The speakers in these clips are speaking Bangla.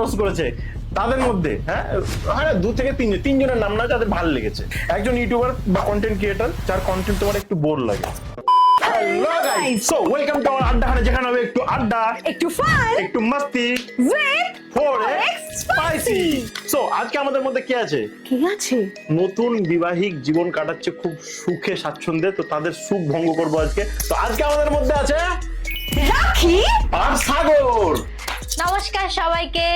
পোস্ট করেছে তাদের মধ্যে হ্যাঁ 2 থেকে 3 জনের নাম না যাদের ভালো লেগেছে। একজন ইউটিউবার বা কন্টেন্ট ক্রিয়েটর যার কন্টেন্ট তোমার একটু বোর লাগে। Hello guys, so welcome to our আড্ডাখানা, যেখানে হবে একটু আড্ডা, একটু ফান একটু মস্তি উইথ 4x স্পাইসি। সো আজকে আমাদের মধ্যে কে আছে? কি আছে? নতুন বিবাহিক জীবন কাটাচ্ছে খুব সুখে স্বাচ্ছন্দ্যে, তো তাদের সুখ ভঙ্গ করবো আজকে। তো আজকে আমাদের মধ্যে আছে রাখি আর সাগর। নমস্কার সবাইকে।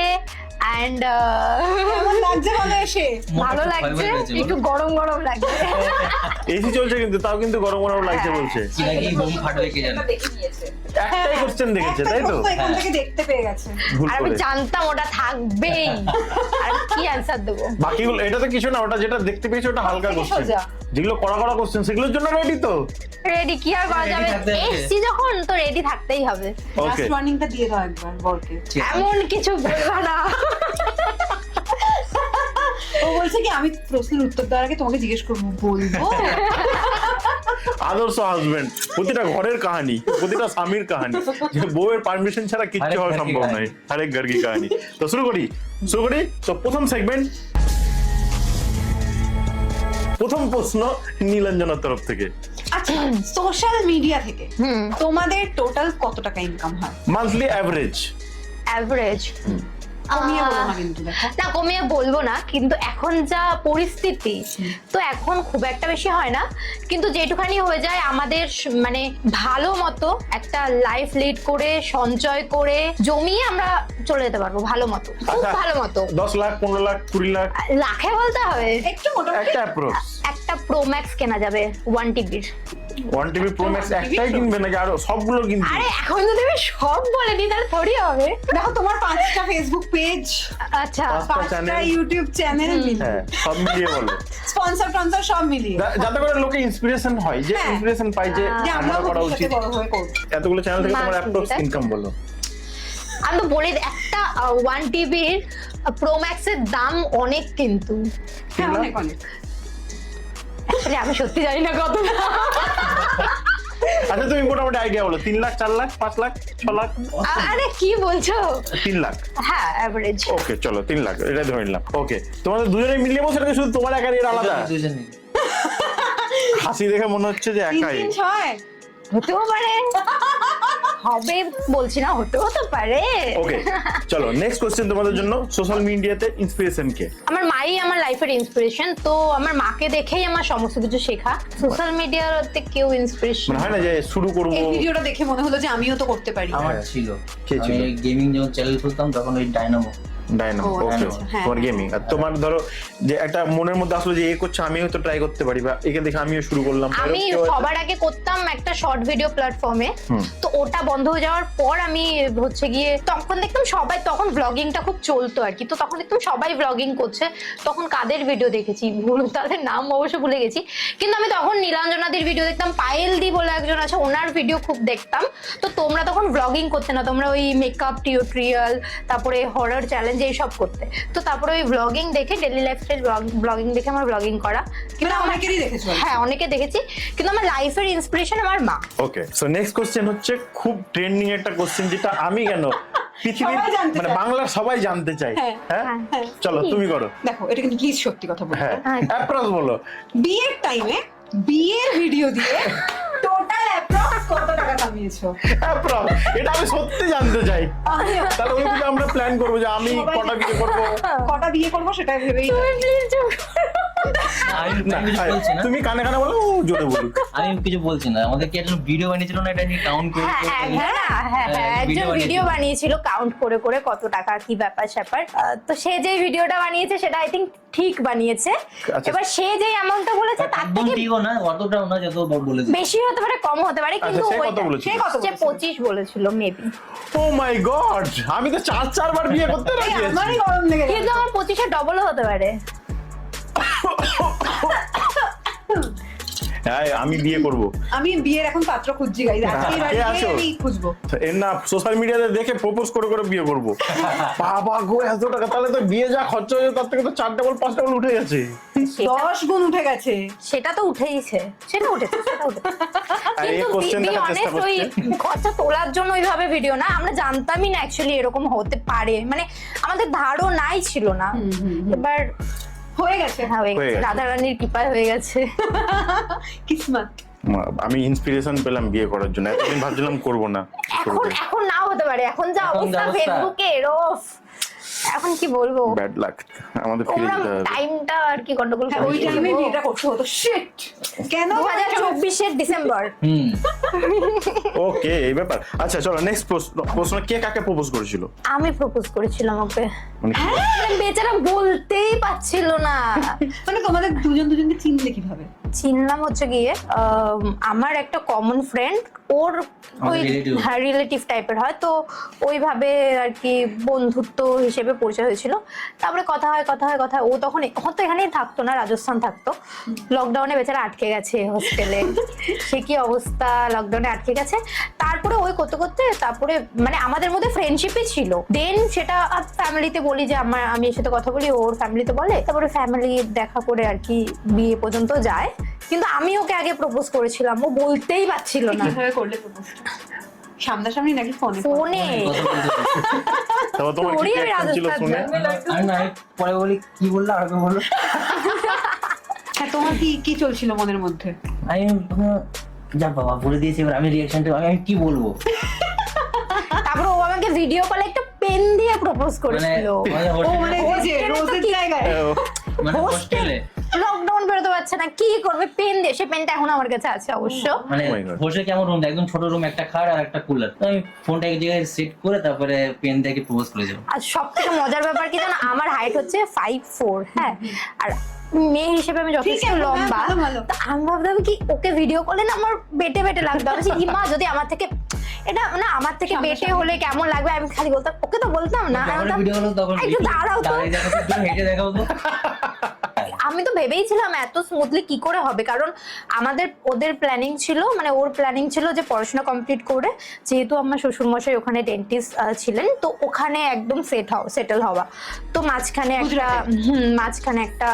এন্ড কেমন লাগছে বলো এসে? ভালো লাগছে, একটু গরম গরম লাগছে। এসি চলছে কিন্তু তাও কিন্তু গরম গরম লাগছে বলছে। কি নাকি বোম ফাটবে কে জানে। একটাই কোশ্চেন দেখেছে তাই তো? এখান থেকে দেখতে পেয়ে গেছে। ভুল আর আমি করে। জানতাম ওটা থাকবেই। আর কি অ্যানসার দেবো? বাকিগুলো এটা তো কিছু না, ওটা যেটা দেখতে পেয়েছো ওটা হালকা থেকে কোশ্চেন। সোজা। যেগুলো কড়া কড়া কোশ্চেন সেগুলোর জন্য রেডি তো? রেডি কি আর করা Ready যাবে? থাকতে হবে। এসছি যখন তো রেডি থাকতেই হবে। ওকে, লাস্ট ওয়ার্নিংটা দিয়ে দাও একবার বলকে। ঠিক আছে। এমন কিছু বলবা না। ও বলছে কি আমি প্রশ্নের উত্তর দেওয়ার আগে তোমাকে জিজ্ঞেস করবো, বলবো? আদর্শ হাজবেন্ড, প্রতিটা ঘরের কাহিনী, প্রতিটা স্বামীর কাহিনী, যে বউয়ের পারমিশন ছাড়া কিচ্ছু হরেক হওয়া ঘর কি সম্ভব কাহিনী। নয়। হরেক ঘর কি কাহিনী। তো শুরু করি। তো প্রথম সেগমেন্ট, প্রথম প্রশ্ন নীলাঞ্জনার তরফ থেকে। আচ্ছা, সোশ্যাল মিডিয়া থেকে তোমাদের টোটাল কত টাকা ইনকাম হয়? Monthly average. অ্যাভারেজ কমিয়ে বলো না কিন্তু দেখো। না কমিয়ে বলবো না, কিন্তু এখন যা পরিস্থিতি তো এখন খুব একটা বেশি হয় না, কিন্তু যেটুখানি হয়ে যায় আমাদের মানে ভালো মতো একটা লাইফ লিড করে সঞ্চয় করে জমিয়ে আমরা চলে যেতে পারবো ভালো মতো, খুব ভালো মতো। 10 লাখ 15 লাখ 20 লাখ লাখে বলতে হবে? একটু মোটামুটি একটা অ্যাপ্রক্স। একটা প্রো ম্যাক্স কেনা যাবে 1 টিবির। 1 টিভি প্রো ম্যাক্স 1 একটাই কিনবে নাকি আরো সবগুলো কিনবে? আরে এখন যদি আমি সব বলে দিই তাহলে থোড়ি হবে। দেখো, তোমার 5টা ফেসবুক পেজ, আচ্ছা 5টা 5টা চ্যানেল, ইউটিউব চ্যানেল মিলিয়ে, হ্যাঁ সব মিলিয়ে বলো, স্পন্সর টন্সর সব মিলিয়ে, যাতে করে লোকে ইনস্পিরেশন হয়, যে হ্যাঁ। ইনস্পিরেশন পাই যে যে আমরা আমরা করা উচিত। ভবিষ্যতে বড় হয়ে করবো। এতগুলো চ্যানেল থেকে তোমার মাস অ্যাপ্রক্স মিলিয়ে, ইনকাম বলো। আমি তো বলি একটা 1 টিবির প্রো ম্যাক্সের দাম অনেক, কিন্তু হ্যাঁ, অনেক অনেক। আসলে আমি সত্যি জানি না কত। আচ্ছা তুমি মোটামুটি আইডিয়া বলো, 3 লাখ 4 লাখ 5 লাখ 6 লাখ? আরে কি বলছো? 3 লাখ। হ্যাঁ অ্যাভারেজ। ওকে চলো 3 লাখ এটা ধরে নিলাম। ওকে, তোমাদের দুজনে মিলিয়ে বসে নাকি শুধু তোমার একার এর আলাদা? দুজনে। হাসি দেখে মনে হচ্ছে যে 3 একাই। 3 6 হতেও পারে, হবে বলছি না, হতেও তো পারে। ওকে চলো নেক্সট কোশ্চেন তোমাদের জন্য। সোশ্যাল মিডিয়াতে ইন্সপিরেশন কে? আমার মাই আমার লাইফের ইন্সপিরেশন, তো আমার মাকে দেখেই আমার সমস্ত কিছু শেখা। সোশ্যাল মিডিয়াতে কেউ ইন্সপিরেশন মানে হয় না যে শুরু করবো? এই ভিডিওটা দেখে মনে হলো যে আমিও তো করতে পারি। আমার হ্যাঁ। ছিল। কে ছিল? আমি গেমিং যখন চ্যানেল খুলতাম তখন ওই ডাইনামো। ডাইনামো। ও, ওকে, আচ্ছা, হ্যাঁ, তোমার হ্যাঁ। গেমিং। আর তোমার ধরো যে একটা মনের মধ্যে আসলো যে এ করছে আমিও তো ট্রাই করতে পারি, বা একে দেখে আমিও শুরু করলাম। আমি এরকম কেউ আছে? সবার আগে করতাম একটা শর্ট ভিডিও প্ল্যাটফর্মে, তো ওটা বন্ধ হয়ে যাওয়ার পর আমি হচ্ছে গিয়ে তখন দেখতাম সবাই, তখন ব্লগিংটা খুব চলতো আর কি, তো তখন দেখতাম সবাই ব্লগিং করছে, তখন কাদের ভিডিও দেখেছি তাদের নাম অবশ্য ভুলে গেছি, কিন্তু আমি তখন নীলাঞ্জনাদির ভিডিও দেখতাম, পায়েল দি বলে একজন আছে ওনার ভিডিও খুব দেখতাম। তো তোমরা তখন ব্লগিং করতে না, তোমরা ওই মেকআপ টিউটোরিয়াল, তারপরে হরর চ্যালেঞ্জ এইসব করতে, তো তারপরে ওই ব্লগিং দেখে ডেইলি লাইফস্টাইল ব্লগিং দেখে আমার ব্লগিং করা, কিন্তু মানে অনেকেরই দেখেছো? হ্যাঁ অনেকে দেখেছি, কিন্তু আমার লাইফের ইন্সপিরেশন আমার মা। ওকে, সো নেক্সট কোশ্চেন হচ্ছে খুব ট্রেন্ডিং একটা কোশ্চেন, যেটা আমি কেন পৃথিবীর সবাই জানতে মানে চায়। বাংলার সবাই জানতে চায়। হ্যাঁ, হ্যাঁ হ্যাঁ। চলো তুমি করো। দেখো, এটা কিন্তু প্লিজ সত্যি কথা বলো। হ্যাঁ হ্যাঁ। অ্যাপ্রক্স বলো। বিয়ের টাইমে বিয়ের ভিডিও দিয়ে টোটাল অ্যাপ্রক্স কত টাকা কামিয়েছো? অ্যাপ্রক্স এটা আমি সত্যি জানতে চাই। তাহলে ওই দিকে আমরা প্ল্যান করবো যে আমি কটা বিয়ে করবো। কটা বিয়ে করবো সেটা ভেবেই। আমি না, কিছু বলছি না। তুমি কানে কানে বলো, ও জোরে বলুক। আমি কিছু বলছি না। আমাদের কি একটা ভিডিও বানিয়েছিল না, এটা নিয়ে কাউন্ট করে হ্যাঁ করে- একজন ভিডিও ভিডিও বানিয়েছিল কাউন্ট করে করে কত টাকা কি ব্যাপার স্যাপার, তো সে যে ভিডিওটা বানিয়েছে সেটা আই থিঙ্ক ঠিক বানিয়েছে। আচ্ছা। এবার সে যে অ্যামাউন্টটা বলেছে তার একদম থেকে ঠিকও না, অতটাও না যত বলেছে। বেশি হতে পারে, কম হতে পারে, আচ্ছা কিন্তু সে কত ওইটা- বলেছিল? সে কত সে বলেছে? 25 বলেছিল মেবি, ও মাই গড, আমি তো 4 বার বিয়ে করতে এই রাজি আছি। আমারই গরম লেগে গেল। কিন্তু আমার 25-এর ডবলও হতে পারে। হ্যাঁ আমি বিয়ে করব। আমি বিয়ের এখন পাত্র খুঁজছি গাইজ, আজকেই বাড়ি কে গিয়ে আছো? আমি খুঁজবো। এর না সোশ্যাল মিডিয়াতে দেখে প্রপোজ করে করে বিয়ে করব। বাবা গো এত টাকা, তাহলে তো বিয়ে যা খরচা হয়েছে তার থেকে তো 4 ডাবল 5 ডাবল উঠে গেছে। 10 গুণ উঠে গেছে। সেটা তো উঠেইছে, সেটা উঠেছে। আর এই কিন্তু কোশ্চেন be দেখার চেষ্টা honest, ওই করছে। খরচা তোলার জন্য ওইভাবে ভিডিও না, আমরা জানতামই না অ্যাকচুয়ালি এরকম হতে পারে, মানে আমাদের ধারণাই ছিল না। এবার হয়ে গেছে। হ্যাঁ হয়ে হয়ে গেছে, গেছে। রাধা রানীর কৃপায় হয়ে গেছে। কিসমত। আমি ইন্সপিরেশন পেলাম বিয়ে করার জন্য, এতদিন ভাবছিলাম করব না। এখন নাও হতে পারে, এখন যা এখন অবস্থা যা অবস্থা। ফেসবুকে রফ, এখন কি বলবো, ব্যাড লাক, আমাদের ফিরে ওরা যেতে হবে। টাইমটা আর কি গন্ডগোল হ্যাঁ, ওই টাইমে বিয়েটা করতে হতো। শিট, কেন? 2024 ডিসেম্বর। ওকে এই ব্যাপার। আচ্ছা চলো নেক্সট প্রশ্ন, কে কাকে প্রপোজ করেছিল? আমি প্রপোজ করেছিলাম ওকে, মানে কি? বেচারা বলতেই পারছিল না। মানে তোমাদের দুজনকে চিনলে কিভাবে? চিনলাম হচ্ছে গিয়ে আমার একটা কমন ফ্রেন্ড, ওর ওই relative। হ্যাঁ রিলেটিভ টাইপের হয়, তো ওইভাবে আর কি বন্ধুত্ব হিসেবে পরিচয় হয়েছিল। তারপরে কথা হয়, ও তখন তো এখানেই থাকতো না, রাজস্থান থাকতো। লকডাউনে বেচারা আটকে গেছে হোস্টেলে, সে কি অবস্থা, লকডাউনে আটকে গেছে। তারপরে ওই করতে করতে তারপরে মানে আমাদের মধ্যে ফ্রেন্ডশিপই ছিল। দেন সেটা ফ্যামিলিতে বলি যে আমি এর সাথে কথা বলি, ওর ফ্যামিলিতে বলে, তারপরে ফ্যামিলি দেখা করে আর কি বিয়ে পর্যন্ত যায়। কিন্তু আমি ওকে আগে প্রপোজ করেছিলাম, ও বলতেই পারছিল না। কিভাবে করলে প্রপোজ? সামনাসামনি নাকি ফোনে? ফোনে তারপর তোমার কি তোরই আমি reaction ছিল রাজস্থান শুনে? আমি না পরে বলি কি বললো আর বললো হ্যাঁ, তোমার কি চলছিল মনের মধ্যে? আমি যা বাবা বলে দিয়েছি, এবার আমি রিয়াকশনটা আমি কি বলবো। তারপরে ও আমাকে ভিডিও কলে একটা পেন দিয়ে প্রপোজ করেছিল। ও মানে এই যে hostel এ তো রোজের কি- জায়গায়। মানে Hostel- হোস্টেলে লকডাউন বেরোতে পারছে না, কি করবে, পেন দিয়ে। সে পেনটা এখন আমার কাছে আছে অবশ্য। মানে Oh my God. হোস্টেল কেমন রুম, একদম ছোট রুম, একটা খাট আর একটা কুলার। আমি ফোনটা এক জায়গায় সেট করে তারপরে পেন দিয়ে প্রপোজ করেছিলাম। আর সব থেকে মজার ব্যাপার কি জানো, আমার হাইট হচ্ছে 5'4", হ্যাঁ, আর মেয়ে হিসেবে আমি যথেষ্ট ঠিক আছে, লম্বা। ভালো, ভালো। তো আমি ভাবতাম কি ওকে ভিডিও কলে না আমার বেটে বেটে লাগতো। আমি বলছি, ইমা যদি আমার থেকে এটা না আমার থেকে বেটে হলে কেমন লাগবে, আমি খালি বলতাম, ওকে তো বলতাম না, আমি বলতাম, ভিডিও হলো তখন একটু দাঁড়াও তো। দাঁড়িয়ে দেখাও তো, হেঁটে দেখাও তো। আমি তো ভেবেইছিলাম এত স্মুথলি কি করে হবে, কারণ ওদের প্ল্যানিং ছিল, মানে ওর প্ল্যানিং ছিল যে পড়াশোনা কমপ্লিট করে, যেহেতু আমার শ্বশুরমশাই ওখানে ডেন্টিস্ট ছিলেন, তো ওখানে একদম সেটেল হওয়া। তো মাঝখানে একটা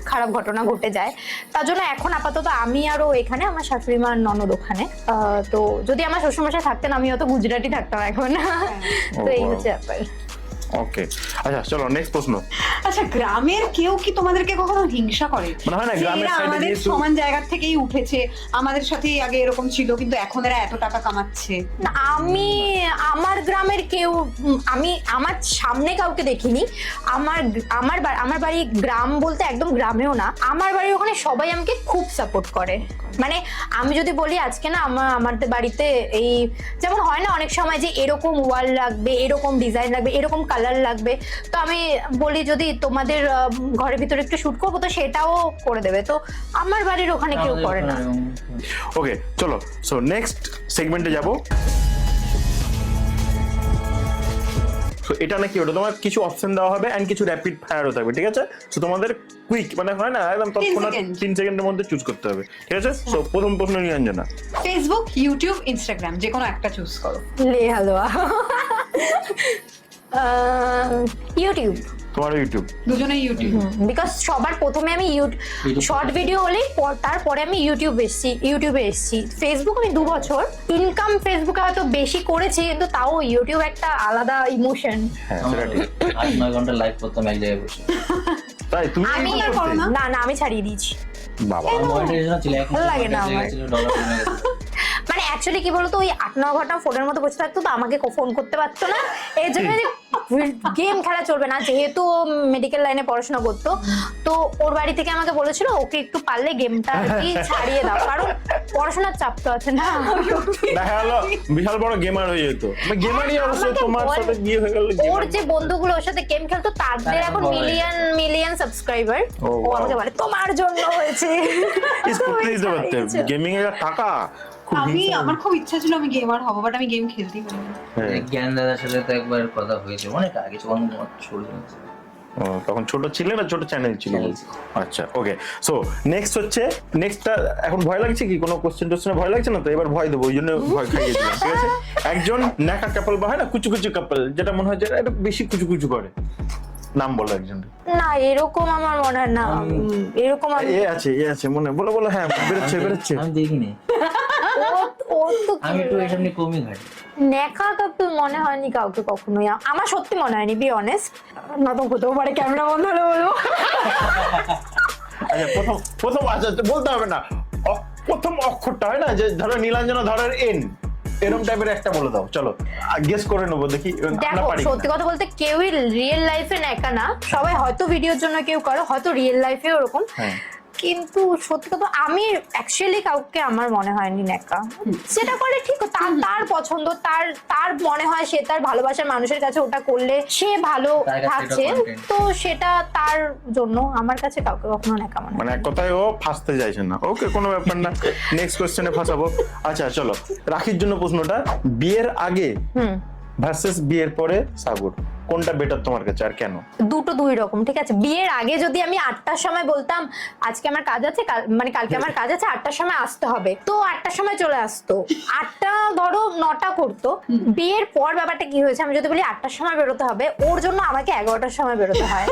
খারাপ ঘটনা ঘটে যায়, তার জন্য এখন আপাতত আমি আরো এখানে, আমার শাশুড়ি মার ননদ ওখানে। তো যদি আমার শ্বশুরমশাই থাকতেন আমি হয়তো গুজরাটি থাকতাম এখন। তো এই হচ্ছে ব্যাপার। ওকে আচ্ছা চলো নেক্সট প্রশ্ন। আচ্ছা, গ্রামের কেউ কি তোমাদেরকে কখনো হিংসা করে? মানে হয় না যে গ্রামের এরা সাইডে আমাদের যেহেতু সমান জায়গা থেকেই উঠেছে, আমাদের সাথেই আগে এরকম ছিল, কিন্তু এখন এরা এত টাকা কামাচ্ছে। না, আমার গ্রামের কেউ, আমি আমার সামনে কাউকে দেখিনি। আমার বাড়ি গ্রাম বলতে একদম গ্রামেও না, আমার বাড়ির ওখানে সবাই আমাকে খুব সাপোর্ট করে। মানে আমি যদি বলি আজকে না আমাদের বাড়িতে এই যেমন হয় না অনেক সময় যে এরকম ওয়াল লাগবে, এরকম ডিজাইন লাগবে, এরকম কালার লাগবে, তো আমি বলি যদি তোমাদের ঘরের ভিতরে একটু শুট করবো, তো সেটাও করে দেবে। তো আমার বাড়ির ওখানে কেউ করে না। ওকে চলো সো নেক্সট সেগমেন্টে যাব। তো এটা নাকি ওটা তোমার কিছু অপশন দেওয়া হবে এন্ড কিছু র্যাপিড ফায়ারও থাকবে, ঠিক আছে? সো তোমাদের কুইক মানে হয় না একদম তৎক্ষণাৎ 3 সেকেন্ডের মধ্যে চুজ করতে হবে, ঠিক আছে? সো প্রথম প্রশ্ন নিরঞ্জনা। ফেসবুক, ইউটিউব, ইনস্টাগ্রাম, যে কোনো একটা চুজ করো। লে হালুয়া। ইউটিউব। তোমার ইউটিউব। দুজনে ইউটিউব। বিকজ সবার প্রথমে আমি শর্ট ভিডিও হলেই তারপরে আমি ইউটিউবে এসেছি। ফেসবুক আমি 2 বছর ইনকাম ফেসবুকে হয়তো বেশি করেছি, কিন্তু তাও ইউটিউব একটা আলাদা ইমোশন। হ্যাঁ সেটা ঠিক। 8-9 ঘন্টা লাইভ করতাম এক জায়গায় বসে। তাই তুমি আমি ইউটিউব করতে? না আমি ছাড়িয়ে দিয়েছি। বাবা মনিটাইজেশন ছিল, এখন ভালো লাগে না আমার। ছিল ডলার কমে গেছে। মানে অ্যাকচুয়ালি কি বলতো, ওই 8-9 ঘন্টা ফোনের মতো বসে থাকতো, তো আমাকে ফোন করতে পারতো না, এই জন্য গেম খেলা চলবে না। যেহেতু মেডিকেল লাইনে পড়াশোনা করতো, তো ওর বাড়ি থেকে আমাকে বলেছিল ওকে একটু পারলে গেমটা আর কি ছাড়িয়ে দাও, কারণ পড়াশোনার চাপ তো আছে না। দেখা গেল বিশাল বড় গেমার হয়ে যেত। গেমারই অবশ্য আমাকে তোমার বল- সাথে বিয়ে হয়ে গেল। ওর যে বন্ধুগুলো ওর সাথে গেম খেলতো তাদের তারা এখন বড় হয়ে মিলিয়ন সাবস্ক্রাইবার। ও, ও wow. আমাকে বলে তোমার জন্য হয়েছে। করতে দিতে পারতে, গেমিং এর টাকা খুব আমি হিংসা। আমার খুব ইচ্ছা ছিল আমি গেমার হব, বাট আমি গেম খেলতেই পারি না। হ্যাঁ। জ্ঞান দাদার সাথে তো একবার কথা হয়েছে অনেক আগে, যখন ছোট ছিল। ও, তখন ছোট ছিলে না ছোট চ্যানেল ছিল? Channel ছিল। আচ্ছা, ওকে। সো নেক্সট হচ্ছে, নেক্সটটা এখন ভয় লাগছে কি? কোনো কোশ্চেন টোশ্চেনে ভয় লাগছে না তো? এবার ভয় দেবো, ওই জন্য ভয় খাইয়ে দিলাম, ঠিক আছে? একজন ন্যাকা কাপল বা হয় না কুচু কুচু কাপল, যেটা মনে হয় যে এটা বেশি কুচু কুচু করে, নাম বলো একজন। না এরকম আমার মনে হয় না, এরকম এ আছে মনে, বলো বলো। হ্যাঁ, বেরোচ্ছে। আমি দেখিনি, ও তো আমি একটু এসব নিয়ে কমই ঘাটি। নেকা কাপল মনে হয়নি কাউকে কখনোই, আমার সত্যি মনে হয়নি, বি অনেস্ট। না তো হতেও পারে, ক্যামেরা বন্ধ হলে বলবো। আচ্ছা, প্রথম আচ্ছা বলতে হবে না, প্রথম অক্ষরটা হয় না, যে ধরো নীলাঞ্জনা ধরার এন, এরকম টাইপের একটা বলে দাও, চলো গেস করে নেবো, দেখি আমরা দেখো পারি সত্যি কথা বলতে কেউই রিয়েল লাইফে নেকা না, সবাই হয়তো ভিডিওর জন্য কেউ করে, হয়তো রিয়েল লাইফে ওরকম। হ্যাঁ। কিন্তু সত্যি কথা আমি অ্যাকচুয়ালি কাউকে আমার মনে হয়নি নেকা। সেটা করে ঠিক, তার পছন্দ, তার মনে হয় সে তার ভালোবাসার মানুষের কাছে ওটা করলে সে ভালো তার কাছে থাকছে, এটা content। তো সেটা তার জন্য। আমার কাছে কাউকে কখনো নেকা মনে হয় মানে এক কথায় ও ফাঁসতে চাইছে না, ওকে কোনো ব্যাপার না, নেক্সট কোশ্চেনে ফাঁসাবো। আচ্ছা চলো, রাখির জন্য প্রশ্নটা, বিয়ের আগে ভার্সেস বিয়ের পরে সাগর, কোনটা বেটার তোমার কাছে আর কেন? দুটো দুই রকম, ঠিক আছে? বিয়ের আগে যদি আমি 8টার সময় বলতাম আজকে আমার কাজ আছে, মানে কালকে আমার কাজ আছে, 8টার সময় আসতে হবে, তো 8টার সময় চলে আসতো, 8টা ধরো 9টা করতো। বিয়ের পর ব্যাপারটা কি হয়েছে, আমি যদি বলি 8টার সময় বেরোতে হবে, ওর জন্য আমাকে 11টার সময় বেরোতে হয়।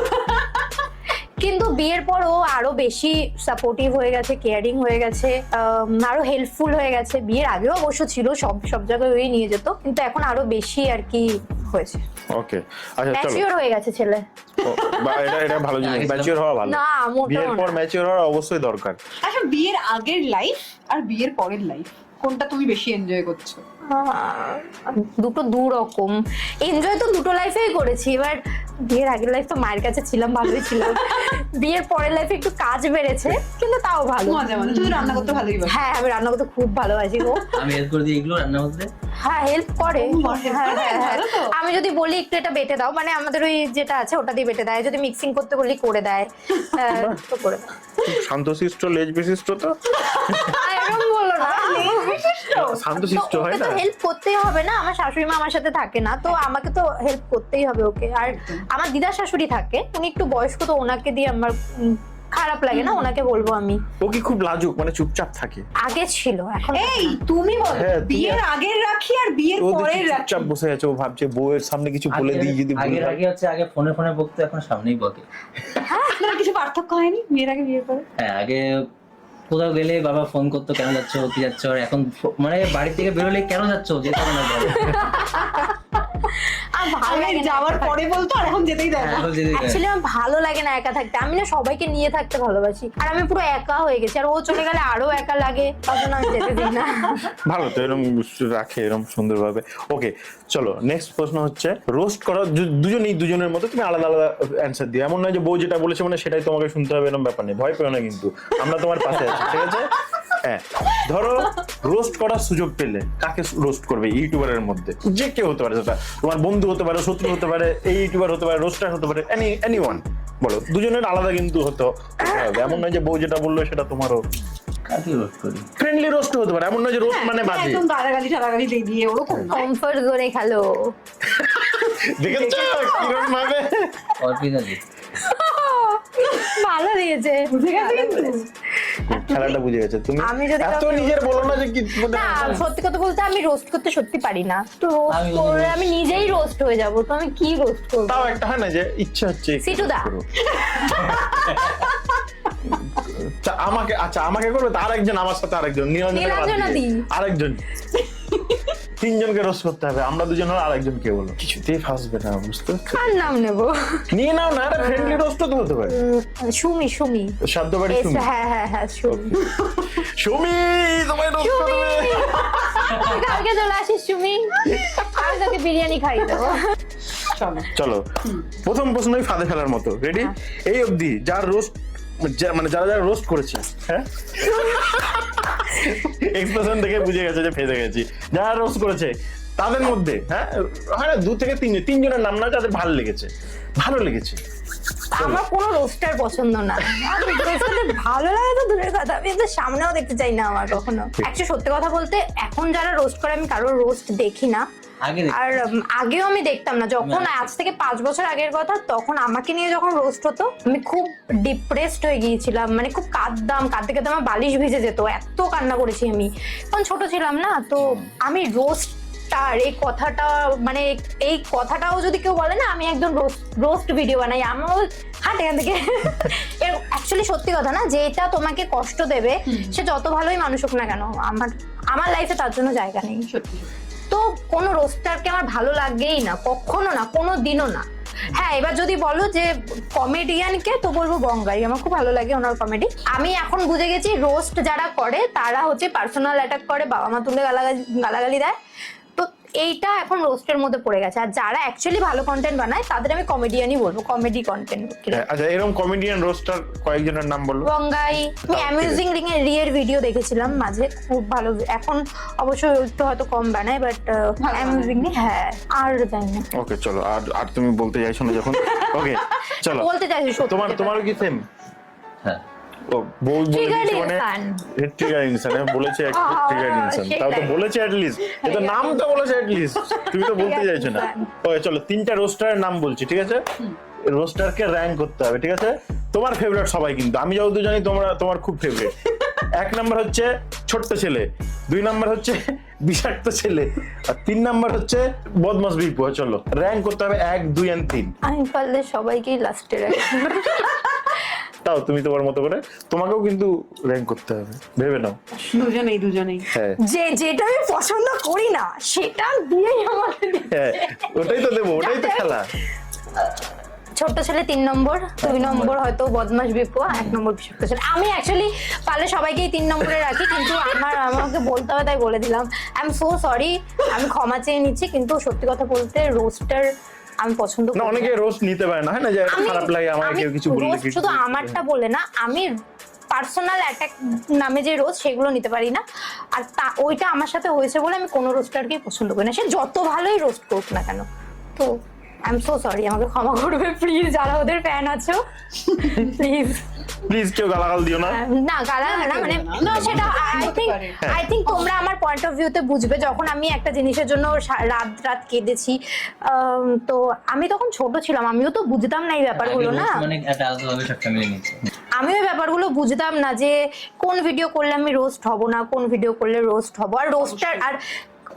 কিন্তু বিয়ের পর ও আরো বেশি সাপোর্টিভ হয়ে গেছে, কেয়ারিং হয়ে গেছে, আরো হেল্পফুল হয়ে গেছে। বিয়ের আগেও অবশ্য ছিল, সব জায়গায় ওই নিয়ে যেত, কিন্তু এখন আরো বেশি আর কি হয়েছে, ওকে আচ্ছা চলো, ম্যাচিওর হয়ে গেছে ছেলে। এটা ভালো জিনিস, আগে ছিলাম। ম্যাচিওর হওয়া ভালো। না, মোটেও বিয়ের পর না। ম্যাচিওর হওয়া অবশ্যই দরকার। আচ্ছা, বিয়ের আগের লাইফ আর বিয়ের পরের লাইফ কোনটা তুমি বেশি এনজয় করছো? দুটো দু রকম এনজয় তো দুটো লাইফেই করেছি। এবার বিয়ের আগের লাইফ তো মায়ের কাছে ছিলাম, ভালোই ছিলাম। বিয়ের পরের লাইফে একটু কাজ বেড়েছে, কিন্তু তাও ভালো। মজা মজা, তুমি রান্না করতে ভালোই বাসো। হ্যাঁ, আমি রান্না করতে খুব ভালোবাসি গো। আমি হেল্প করে দিই এগুলো রান্না করতে। হ্যাঁ, হেল্প করে। ও, help হ্যাঁ, করে? হ্যাঁ, হ্যাঁ। ভালো তো। আমি যদি বলি একটু এটা বেটে দাও, মানে আমাদের ওই যেটা আছে ওটা দিয়ে বেটে দেয়, যদি মিক্সিং করতে বলি করে দেয়, তো করে দেয়। শান্তশিষ্ট লেজ বিশিষ্ট তো, এরকম বলো না, শান্তশিষ্ট হয় না। হেল্প করতেই হবে না, আমার শাশুড়ি মা আমার সাথে থাকে না, তো আমাকে তো হেল্প করতেই হবে ওকে। আর আমার দিদা শাশুড়ি থাকে, উনি একটু বয়স্ক, তো ওনাকে দিয়ে আমার খারাপ লাগে না, ওনাকে বলবো আমি। ও কি খুব লাজুক, মানে চুপচাপ থাকে? আগে ছিল, এখন এই তুমি বলো, হ্যাঁ, তুমি- বিয়ের আগের রাখি আর বিয়ের ও দেখি পরের রাখি। চুপচাপ বসে আছে, ও ভাবছে বউয়ের সামনে কিছু বলে দিই যদি ভুল আগের হয়। আগে হচ্ছে আগে ফোনে বকতো, এখন সামনেই বকে। আপনার কিছু পার্থক্য হয়নি বিয়ের আগে বিয়ের পরে? হ্যাঁ, আগে কোথাও গেলে বাবা ফোন করতো, কেন যাচ্ছ, কি যাচ্ছ, আর এখন মানে বাড়ি থেকে বেরোলে কেন যাচ্ছ, যেতে হবে না বলে। ভালো আগে লাগে না যাওয়ার একা পরে বলতো, আর এখন যেতেই দেয় হ্যাঁ, না। এখন যেতে দেয়। অ্যাকচুয়ালি আমার ভালো লাগে না একা থাকতে, আমি না সবাইকে নিয়ে থাকতে ভালোবাসি, আর আমি পুরো একা হয়ে গেছি, আর ও চলে গেলে আরো একা লাগে, তার জন্য আমি যেতে দিই না। ভালো তো, এরকম রাখে এরকম সুন্দরভাবে। ওকে চলো, নেক্সট প্রশ্ন হচ্ছে, রোস্ট করা দুজনেই দুজনের মতো, তুমি আলাদা আলাদা অ্যান্সার দিও, এমন নয় যে বউ যেটা বলেছে মানে সেটাই তোমাকে শুনতে হবে, এরকম ব্যাপার নেই, ভয় পেও না, কিন্তু আমরা তোমার পাশে আছি, ঠিক আছে? হ্যাঁ, ধরো রোস্ট করার সুযোগ পেলে কাকে রোস্ট করবে ইউটিউবারের মধ্যে? যে কেউ হতে পারে, সেটা তোমার বন্ধু হতে পারে, শত্রু হতে পারে, এই ইউটিউবার হতে পারে, রোস্টার হতে পারে, এনিওয়ান বলো, দুজনের আলাদা কিন্তু হতে হবে, এমন নয় যে বউ যেটা বললো সেটা তোমারও। কাকে রোস্ট করি? ফ্রেন্ডলি রোস্ট হতে পারে, এমন নয় যে রোস্ট মানে বাজে। একদম গালাগালি দিয়ে ওরকম নয়। কমফর্ট করে খেলো। দেখেছো কিরকম ভাবে? অর্পিতা দি। ভালো দিয়েছে, বুঝে গেছে কিন্তু। খেলাটা বুঝে গেছে তুমি। আমি যদি এত কাউকে- নিজের বলো না যে কি না, সত্যি কথা বলতে আমি রোস্ট করতে সত্যি পারি না, তো রোস্ট আমি করে roast- আমি নিজেই রোস্ট হয়ে যাবো, তো আমি কি রোস্ট করবো? তাও একটা হয় না যে ইচ্ছা হচ্ছে একটু সিটুদা। করো। আমাকে করবে, তার একজন আমার সাথে আরেকজন, নীলাঞ্জনা দি। আরেকজন, তিনজনকে রোস্ট করতে হবে, আমরা দুজন হলো, আরেকজন কে বলো, কিছুতেই ফাঁসবে না, বুঝতে পারছো? কার নাম নেবো? নিয়ে নাও না, একটা ফ্রেন্ডলি রোস্ট তো হতে পারে। সুমি শব্দ বাড়ি তুমি, হ্যাঁ সুমি। সুমি তোমায় রোস্ট করবে। তুই কালকে চলে আসিস সুমি, আমি তোকে বিরিয়ানি খাইয়ে দেবো। চলো। চলো, প্রথম প্রশ্নই ফাঁদে ফেলার মতো, রেডি? এই অবধি যার রোস্ট, মানে যারা যারা রোস্ট করেছে, হ্যাঁ, এক্সপ্রেশন দেখে বুঝে গেছে যে ফেঁসে গেছি, যারা রোস্ট করেছে তাদের মধ্যে, হ্যাঁ হয় না, 2 থেকে 3 তিনজনের নাম না যাদের ভালো লেগেছে। আমার কোনো রোস্টার পছন্দ না, আমি রোস্টার ভালো লাগে তো দূরের কথা, আমি তো সামনেও দেখতে চাই না আমার কখনো। অ্যাকচুয়ালি সত্যি কথা বলতে এখন যারা রোস্ট করে আমি কারোর রোস্ট দেখি না, আগে আর আগেও আমি দেখতাম না, যখন আজ থেকে 5 বছর আগের কথা, তখন আমাকে নিয়ে যখন রোস্ট হতো আমি খুব ডিপ্রেসড হয়ে গিয়েছিলাম, মানে খুব কাঁদতাম, কাঁদতে কাঁদতে আমার বালিশ ভিজে যেত, এত কান্না করেছি আমি, তখন ছোট ছিলাম না। তো আমি এই কথাটা, মানে এই কথাটাও যদি কেউ বলে না আমি একদম রোস্ট ভিডিও বানাই, আমার হাট এখান থেকে। অ্যাকচুয়ালি সত্যি কথা না, যে এটা তোমাকে কষ্ট দেবে সে যত ভালোই মানুষ হোক না কেন, আমার লাইফে তার জন্য জায়গা নেই। সত্যি তো কোনো রোস্টারকে আমার ভালো লাগেই না, কখনো না, কোনো দিনও না। হ্যাঁ, এবার যদি বলো যে কমেডিয়ানকে, তো বলবো বঙ্গাই, আমার খুব ভালো লাগে ওনার কমেডি। আমি এখন বুঝে গেছি রোস্ট যারা করে তারা হচ্ছে পার্সোনাল অ্যাটাক করে, বাবা মা তুলে গালাগালি দেয়, তো এইটা এখন রোস্টের মধ্যে পড়ে গেছে। আর যারা অ্যাকচুয়ালি ভালো কন্টেন্ট বানায় তাদের আমি কমেডিয়ানই বলবো, কমেডি কন্টেন্ট। আচ্ছা, এরকম কমেডিয়ান রোস্টার কয়েকজনের নাম বলবো। বঙ্গাই, আমি অ্যামিউজিং রিয়ের ভিডিও দেখেছিলাম মাঝে, খুব ভালো। এখন অবশ্য একটু হয়তো কম বানায়, বাট অ্যামিউজিং, হ্যাঁ। আর জানি না। ওকে চলো, আর তুমি বলতে চাইছো না যখন, ওকে চলো। বলতে চাইছি সত্যি, তোমারও কি সেম? হ্যাঁ ও বউ Triggered মানে insan। ট্রিগার ইনসান বলেছে, ট্রিগার ইনসান, তাও তো বলেছে অ্যাট লিস্ট, এটা নাম তো বলেছে অ্যাট লিস্ট, তুমি তো বলতে চাইছো না। ওকে চলো, 3টা রোস্টারের নাম বলছি, ঠিক আছে? রোস্টারকে র্যাঙ্ক করতে হবে, ঠিক আছে? তোমার ফেভারিট সবাই, কিন্তু আমি যতদূর জানি তোমার খুব ফেভারিট। 1 নাম্বার হচ্ছে ছোট্ট ছেলে, 2 নাম্বার হচ্ছে বিষাক্ত ছেলে, আর 3 নাম্বার হচ্ছে বদমাস বিপু। চলো র্যাঙ্ক করতে হবে 1, 2 আর 3। আমি পারলে সবাইকেই লাস্টে রাখি। তাও তুমি তোমার মতো করে, তোমাকেও কিন্তু র্যাঙ্ক করতে হবে, ভেবে নাও। দুজনেই হ্যাঁ যেটা আমি পছন্দ করি না সেটা দিয়েই আমাকে দিতে। হ্যাঁ, ওটাই তো দেবো, ওটাই তো খেলা। ছোট্ট ছেলে 3 নম্বর, 2 নম্বর হয়তো বদমাশ বিপু, 1 নম্বর বিষাক্ত ছেলে। আমি অ্যাকচুয়ালি পারলে সবাইকেই 3 নম্বরে রাখি, কিন্তু আমাকে বলতে হবে তাই বলে দিলাম। আই এম সো সরি, আমি ক্ষমা চেয়ে নিচ্ছি, কিন্তু সত্যি কথা বলতে রোস্টার আমি পছন্দ করি না, না। অনেকে রোস্ট নিতে পারে না, হয় না, যে খারাপ লাগে আমার কেউ কিছু বললে। roast শুধু আমারটা বলে না, আমি পার্সোনাল অ্যাটাক নামে যে রোস্ট সেগুলো নিতে পারি না। আর ওইটা আমার সাথে হয়েছে বলে আমি কোনো রোস্টারকেই পছন্দ করি না, সে যত ভালোই রোস্ট করুক না কেন। তো আই এম সো সরি, আমাকে ক্ষমা করবে প্লিজ, যারা ওদের ফ্যান আছো প্লিজ কেউ গালাগাল দিও না। না, গালাগাল না, মানে না, সেটা আই থিঙ্ক তোমরা আমার পয়েন্ট অফ ভিউতে বুঝবে। যখন আমি একটা জিনিসের জন্য রাত কেঁদেছি, তো আমি তখন ছোট ছিলাম, আমিও তো বুঝতাম না এই ব্যাপারগুলো, না মানে একটা আলাদাভাবে সব ফ্যামিলি নিচ্ছে। আমি ওই ব্যাপারগুলো বুঝতাম না যে কোন ভিডিও করলে আমি রোস্ট হব না, কোন ভিডিও করলে রোস্ট হব। আর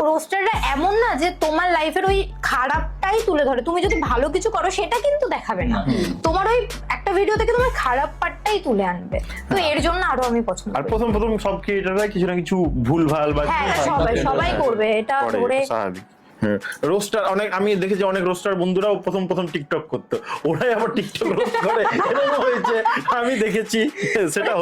রোস্টাররা এমন না যে তোমার লাইফের ওই খারাপটাই তুলে ধরে, তুমি যদি ভালো কিছু করো সেটা কিন্তু দেখাবে না, তোমার ওই একটা ভিডিও থেকে তোমার খারাপ পার্টটাই তুলে আনবে। তো এর জন্য আরো আমি পছন্দ আর করি। প্রথম সব ক্রিয়েটররা কিছু না কিছু ভুলভাল বা হ্যাঁ, সবাই করবে, এটা করে স্বাভাবিক। রোস্টার আমি দেখেছি অনেক রোস্টার বন্ধুরাও প্রথম টিকটক করতো, ওরাই আবার টিকটক রোস্ট করে, এরকম হয়েছে আমি দেখেছি, সেটা